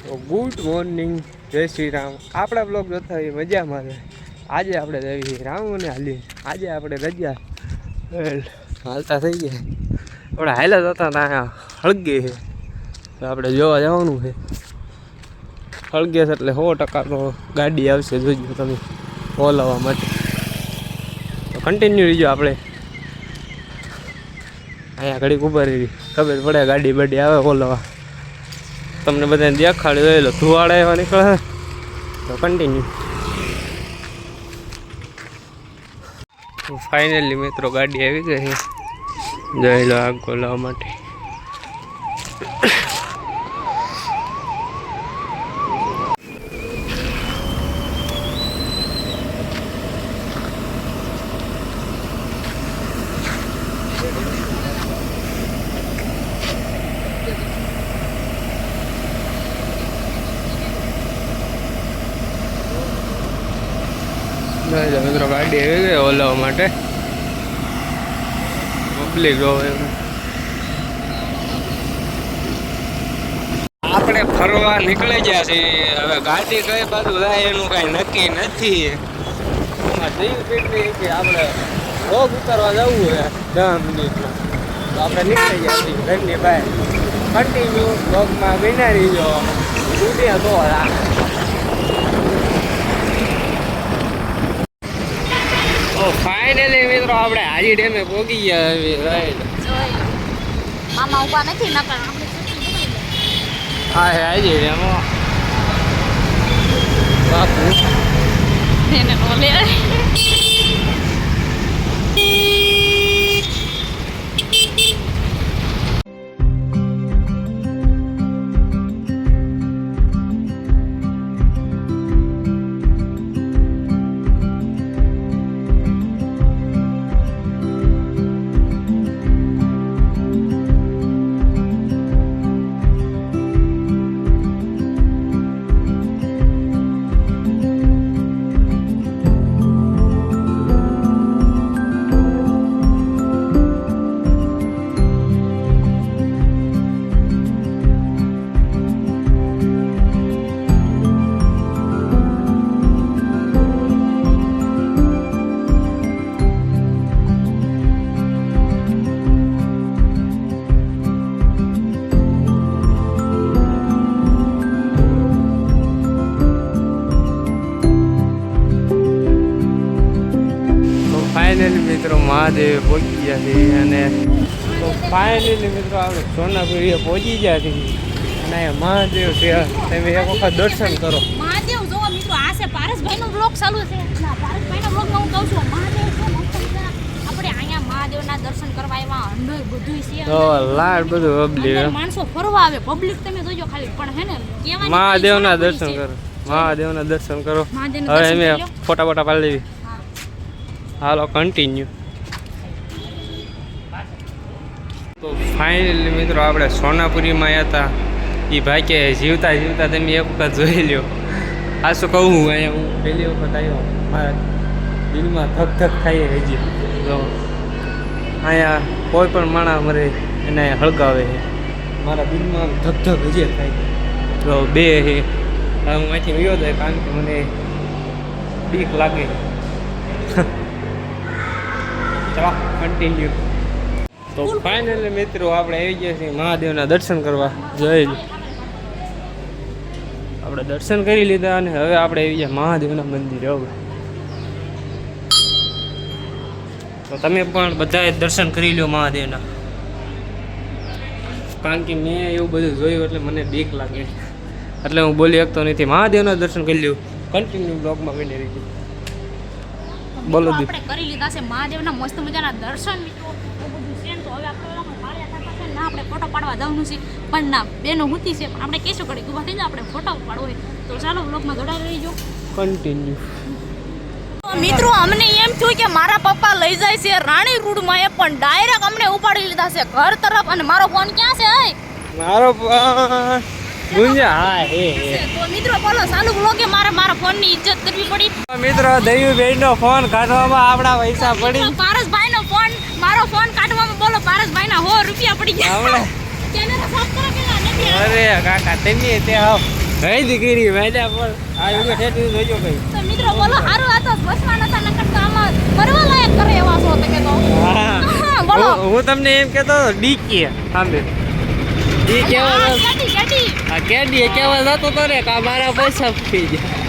તો good morning, જય શ્રી રામ. આપણા બ્લોગ જોતા હોય મજામાં છે. આજે આપણે જઈએ રામને હાલી. આજે આપણે રજા હાલતા થઈ ગયા. આપણે હાલા જતા ત્યાં હળગે છે, તો આપણે જોવા જવાનું છે. હળગે છે એટલે 100% તો ગાડી આવશે, જોજો તમે ઓલાવવા માટે. તો કન્ટિન્યુ રહીજો. આપણે અહીંયા ઘડીક ઉભા રહી, ખબર પડે ગાડી બાડી આવે ઓલાવવા. તમને બધાને દેખાડી દે. ધુવાડા એવા નીકળે તો કન્ટિન્યુ. ફાઇનલી મિત્રો ગાડી આવી ગઈ છે, જઈ લો આગ ખોલાવવા માટે. મિત્રો ગાડી આવી ગઈ ઓલાવવા માટે. પબ્લિક આપણે ફરવા નીકળી ગયા છીએ. હવે ગાડી કઈ બાજુ જાય એનું કઈ નક્કી નથી. કે આપણે રોગ ઉતારવા જવું હોય 10 મિનિટમાં, તો આપણે નીકળી ગયા છીએ ઘરની બહાર. કન્ટિન્યુ રોગમાં બિના રહીજો. ઉડ્યા તો ફાઇનલી મિત્રો આપણે હાજી ડેમે પહોંચી ગયા. મામા ઉભા નથી નકર હા હાજી ડેમ બાપુ એને ઓલે ફાઇનલી મિત્રો મહાદેવે પહોંચી ગયા છે. અને તો ફાઇનલી મિત્રો આપણે સોનાપુરીએ પહોંચી ગયા છીએ. અને મહાદેવ છે, તમે એક વખત દર્શન કરો. મહાદેવ જોવો મિત્રો, આ છે પારસભાઈનો બ્લોગ ચાલુ છે. પારસભાઈનો બ્લોગમાં હું કહું છું મહાદેવ છે. આપણે અહીંયા મહાદેવના દર્શન કરવા આવ્યા. અંદર બધું છે, તો લાડ બધું પબ્લિક માણસો ફરવા આવે. પબ્લિક તમે જોજો ખાલી. પણ હે ને કેવાની મહાદેવના દર્શન કરો, મહાદેવના દર્શન કરો. હવે અમે ફોટા બોટા પાડી લેવી. હાલો કન્ટિન્યુ. તો ફાઇનલી મિત્રો આપણે સોનાપુરીમાં આવ્યા હતા. એ ભાઈ કે જીવતા જીવતા તમે એક વખત જોઈ લ્યો. આ શું કહું, અહીંયા હું પહેલી વખત આવ્યો. મારા દિલમાં ધક ધક થાય હજી. જો અહીંયા કોઈ પણ માણસ મરે એને હળગાવે છે. મારા દિલમાં ધક ધક હજી થાય. તો બે છે. હું અહીંથી ગયો જાય કારણ કે મને બીક લાગે. ચાલો કન્ટિન્યુ. તો ફાઇનલી મિત્રો આપણે આવી ગયા છીએ મહાદેવના દર્શન કરવા. જય આપણે દર્શન કરી લીધા અને હવે આપણે આવી ગયા મહાદેવના મંદિરે. હવે તો તમે પણ બધાએ દર્શન કરી લો મહાદેવના, કારણ કે મેં એવું બધું જોયું એટલે મને બીક લાગે, એટલે હું બોલી શકતો નથી. મહાદેવના દર્શન કરી લ્યો. કન્ટિન્યુ બ્લોગમાં બની રહી છે. બોલો આપણે કરી લીધા છે મહાદેવના મસ્ત મજાના દર્શન. મિત્રો બધું છે તો હવે આપણે પાડ્યા થતા છે ના, આપણે ફોટો પાડવા જવાનું છે. પણ ના, બેનો હુતી છે, પણ આપણે કહેશું કરી ઊભા થઈ જાય આપણે ફોટો પાડવો હોય. તો ચાલો બ્લોગમાં જોડાઈ રહીજો. કન્ટિન્યુ. મિત્રો અમને એમ થયું કે મારા પપ્પા લઈ જાય છે રાણી રોડમાં, એ પણ ડાયરેક્ટ અમને ઉપાડી લીધા છે ઘર તરફ. અને મારો ફોન ક્યાં છે? મારો ગુંજા હા હે. તો મિત્રો બોલો ચાલુ બ્લોગે મારા ફોનની ઇજ્જત કરવી પડી. મિત્રો દયુભાઈનો ફોન કાઢવામાં આપણા પૈસા પડી. પારસભાઈનો ફોન, મારો ફોન કાઢવામાં બોલો પારસભાઈના 100 રૂપિયા પડી ગયા. ચેનલ સબસ્ક્રાઇબ કરવા નથી. અરે કાકા તમે તે આવ હે દીકરી મેડા પર આ એવું ઠેઠું જોજો ભાઈ તો મિત્રો બોલો હારું આ તો બસમાં નતા નકર તો આમાં ફરવા લાયક કરે એવા છો તો કે તો હા બોલો હું તમને એમ કહેતો ડીકે સાંભળે ડી કેવા કેટી આ કેડી કેવા જતો તો રે કા મારા પૈસા ફૂટી ગયા